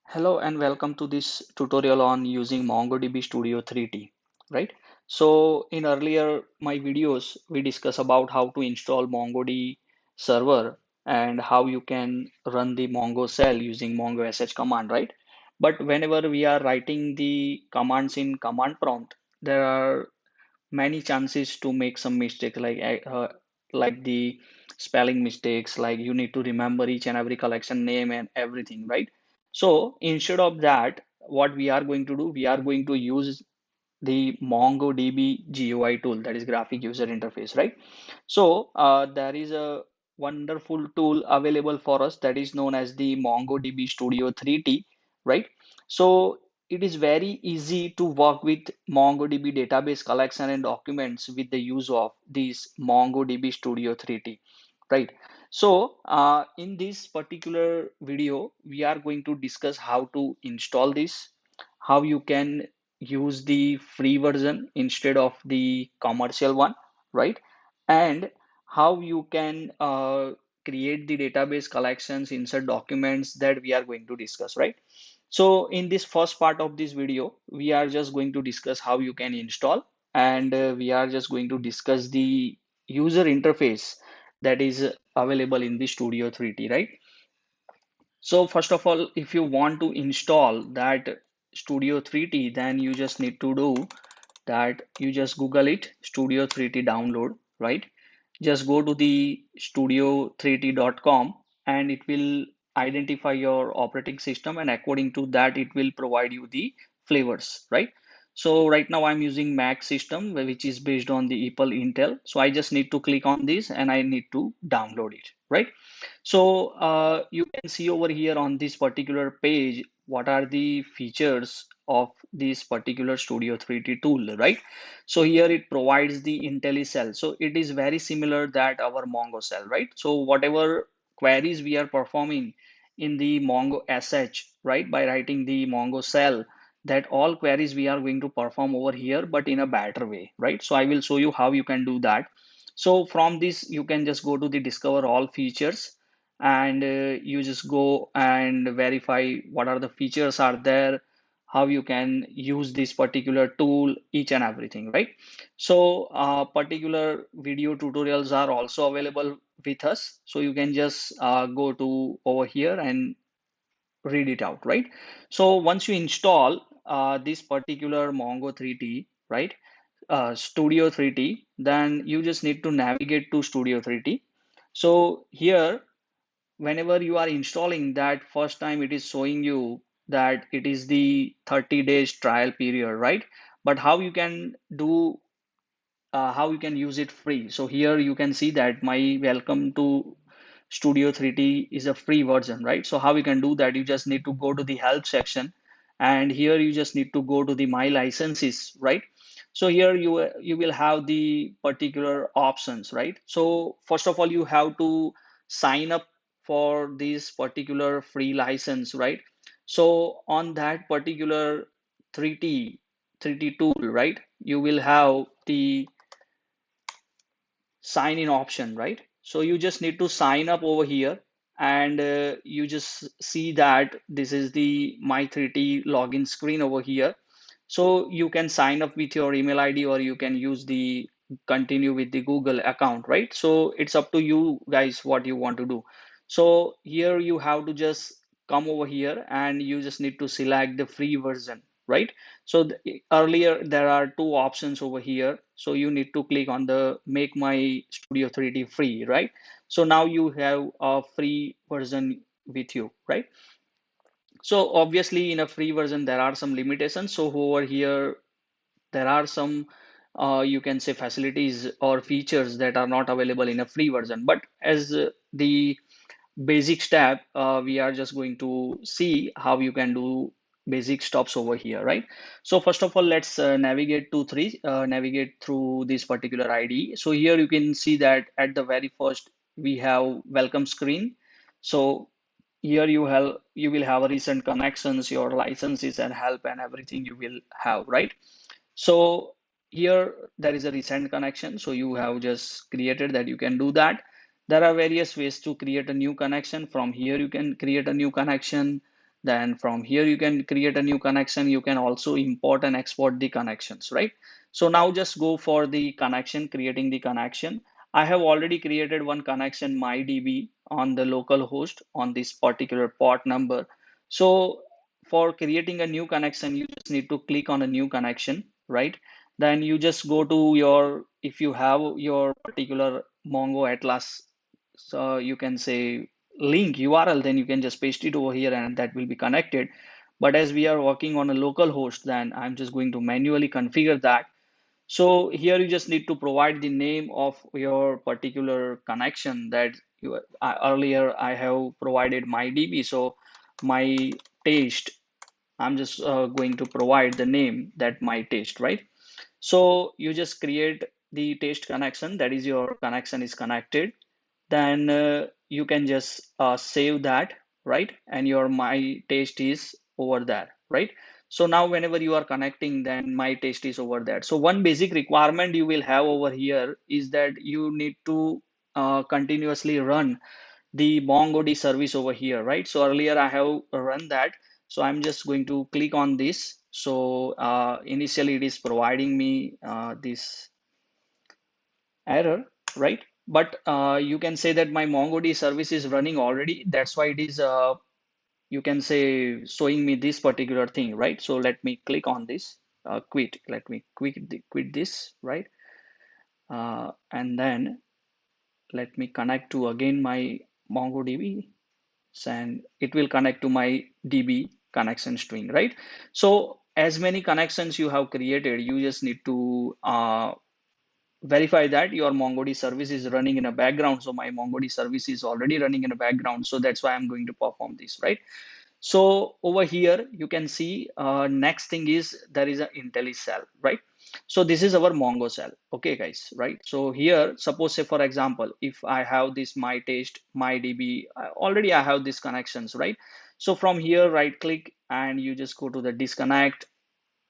Hello and welcome to this tutorial on using MongoDB Studio 3T, right? So in earlier my videos, we discuss about how to install MongoDB server and how you can run the Mongo shell using Mongo sh command, right? But whenever we are writing the commands in command prompt, there are many chances to make some mistake like the spelling mistakes, like you need to remember each and every collection name and everything, right? So instead of that, what we are going to do, we are going to use the MongoDB GUI tool, that is graphic user interface, right? So there is a wonderful tool available for us that is known as the MongoDB Studio 3T, right? So it is very easy to work with MongoDB database collection and documents with the use of this MongoDB Studio 3T, right? So in this particular video, we are going to discuss how to install this, how you can use the free version instead of the commercial one, right? And how you can create the database collections, insert documents that we are going to discuss, right? So in this first part of this video, we are just going to discuss how you can install, and we are just going to discuss the user interface that is available in the Studio 3T, right? So first of all, if you want to install that Studio 3T, then you just need to do that. You just Google it, Studio 3T download, right? Just go to the studio3t.com and it will identify your operating system, and according to that, it will provide you the flavors, right? So right now I'm using Mac system, which is based on the Apple Intel. So I just need to click on this and I need to download it, right? So you can see over here on this particular page what are the features of this particular Studio 3T tool, right? So here it provides the IntelliCell. So it is very similar that our Mongo cell, right? So whatever queries we are performing in the Mongo SH, right, by writing the Mongo cell, that all queries we are going to perform over here, but in a better way, right? So I will show you how you can do that. So from this, you can just go to the discover all features, and you just go and verify what are the features are there, how you can use this particular tool, each and everything, right? So particular video tutorials are also available with us, so you can just go to over here and read it out, right? So once you install this particular Mongo 3T, right, Studio 3T, then you just need to navigate to Studio 3T. So here, whenever you are installing that first time, it is showing you that it is the 30 days trial period, right? But how you can do, how you can use it free. So here you can see that my welcome to Studio 3T is a free version, right? So how you can do that, you just need to go to the help section, and here you just need to go to the my licenses, right? So here you will have the particular options, right? So first of all, you have to sign up for this particular free license, right? So on that particular 3T 3T tool, right, you will have the sign in option, right? So you just need to sign up over here, and you just see that this is the my 3T login screen over here. So you can sign up with your email ID, or you can use the continue with the Google account, right? So it's up to you guys what you want to do. So here you have to just come over here and you just need to select the free version, right? So earlier there are two options over here. So you need to click on the make my Studio 3D free, right? So now you have a free version with you, right? So obviously in a free version there are some limitations. So over here there are some you can say facilities or features that are not available in a free version. But as the basic step, we are just going to see how you can do basic stops over here, right? So first of all, let's navigate through this particular ID. So here you can see that at the very first we have welcome screen. So here you will have a recent connections, your licenses and help and everything you will have, right? So here there is a recent connection. So you have just created that, you can do that. There are various ways to create a new connection. From here you can create a new connection. Then from here you can create a new connection. You can also import and export the connections, right? So now just go for the connection, creating the connection. I have already created one connection, MyDB, on the local host on this particular port number. So for creating a new connection, you just need to click on a new connection, right? Then you just go to your, if you have your particular Mongo Atlas, so you can say link URL, then you can just paste it over here and that will be connected. But as we are working on a local host, then I'm just going to manually configure that. So here you just need to provide the name of your particular connection that you, earlier I have provided MyDB. So my taste, I'm just going to provide the name that my taste, right? So you just create the taste connection, that is your connection is connected. Then you can just save that, right? And your my taste is over there, right? So now whenever you are connecting, then my taste is over there. So one basic requirement you will have over here is that you need to continuously run the MongoDB service over here, right? So earlier I have run that. So I'm just going to click on this. So initially it is providing me this error, right? But you can say that my MongoDB service is running already. That's why it is, you can say, showing me this particular thing, right? So let me click on this, quit. Let me quit this, right? And then let me connect to again my MongoDB, and it will connect to my DB connection string, right? So as many connections you have created, you just need to verify that your MongoDB service is running in a background. So my MongoDB service is already running in a background. So that's why I'm going to perform this, right? So over here, you can see next thing is there is an IntelliCell, right? So this is our Mongo cell. Okay, guys, right? So here, suppose say for example, if I have this my taste, my DB, already I have these connections, right? So from here, right click and you just go to the disconnect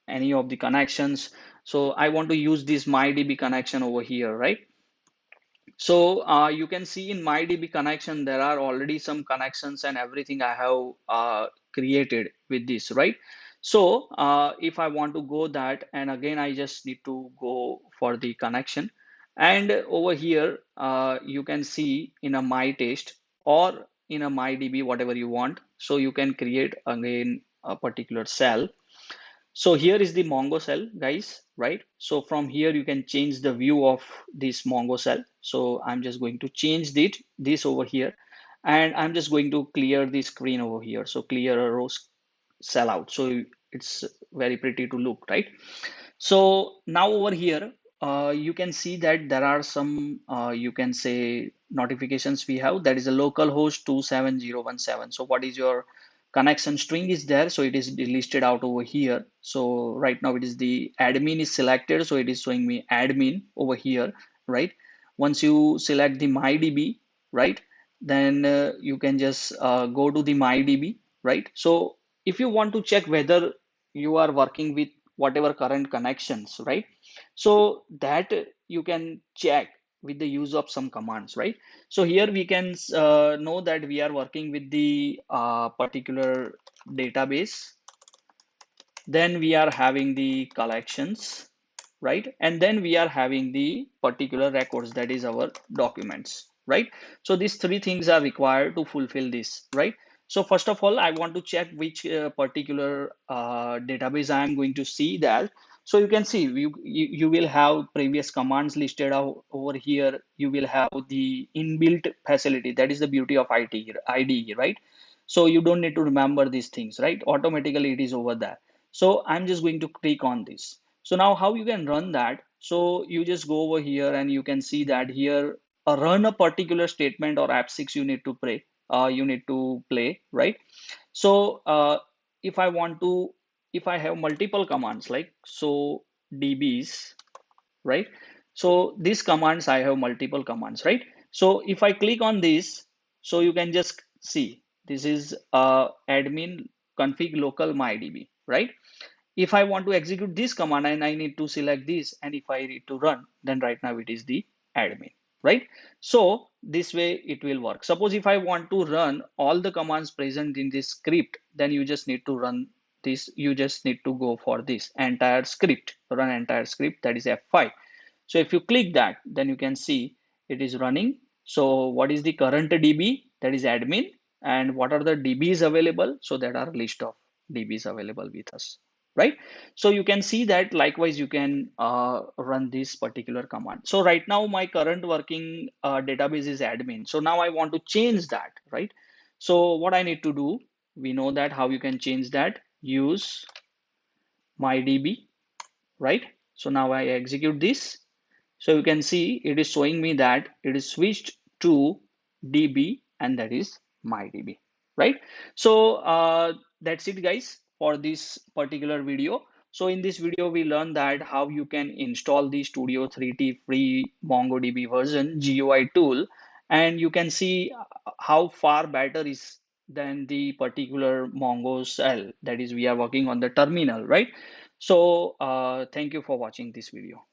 any of the connections. So I want to use this MyDB connection over here, right? So you can see in MyDB connection, there are already some connections and everything I have created with this, right? So if I want to go that, and again, I just need to go for the connection. And over here, you can see in a my taste or in a MyDB, whatever you want. So you can create again a particular cell. So here is the Mongo cell, guys, right? So from here you can change the view of this Mongo cell. So I'm just going to change this over here, and I'm just going to clear the screen over here. So clear a row cell out. So it's very pretty to look, right? So now over here, you can see that there are some, you can say notifications we have. That is a local host 27017. So what is your connection string is there. So it is listed out over here. So right now it is the admin is selected. So it is showing me admin over here, right? Once you select the MyDB, right? Then you can just go to the MyDB, right? So if you want to check whether you are working with whatever current connections, right? So that you can check with the use of some commands, right? So here we can know that we are working with the particular database. Then we are having the collections, right? And then we are having the particular records, that is our documents, right? So these three things are required to fulfill this, right? So first of all, I want to check which particular database I am going to see that. So you can see you will have previous commands listed out over here. You will have the inbuilt facility. That is the beauty of IDE, right? So you don't need to remember these things, right? Automatically it is over there. So I'm just going to click on this. So now how you can run that? So you just go over here and you can see that here run a particular statement or app6 you need to play. You need to play, right? So if I want to, if I have multiple commands like so dbs, right? So these commands, I have multiple commands, right? So if I click on this, so you can just see this is admin config local mydb, right? If I want to execute this command and I need to select this, and if I need to run, then right now it is the admin. right? So this way it will work. Suppose if I want to run all the commands present in this script, then you just need to run this. You just need to go for this entire script, run entire script, that is F5. So if you click that, then you can see it is running. So what is the current DB? That is admin. And what are the DBs available? So there are a list of DBs available with us, right? So you can see that likewise you can run this particular command. So right now my current working database is admin. So now I want to change that, right? So what I need to do, we know that how you can change that. Use mydb, right? So now I execute this. So you can see it is showing me that it is switched to DB, and that is my DB, right? So that's it, guys, for this particular video. So in this video, we learned that how you can install the Studio 3T free MongoDB version GUI tool, and you can see how far better is than the particular Mongo shell, that is we are working on the terminal, right? So thank you for watching this video.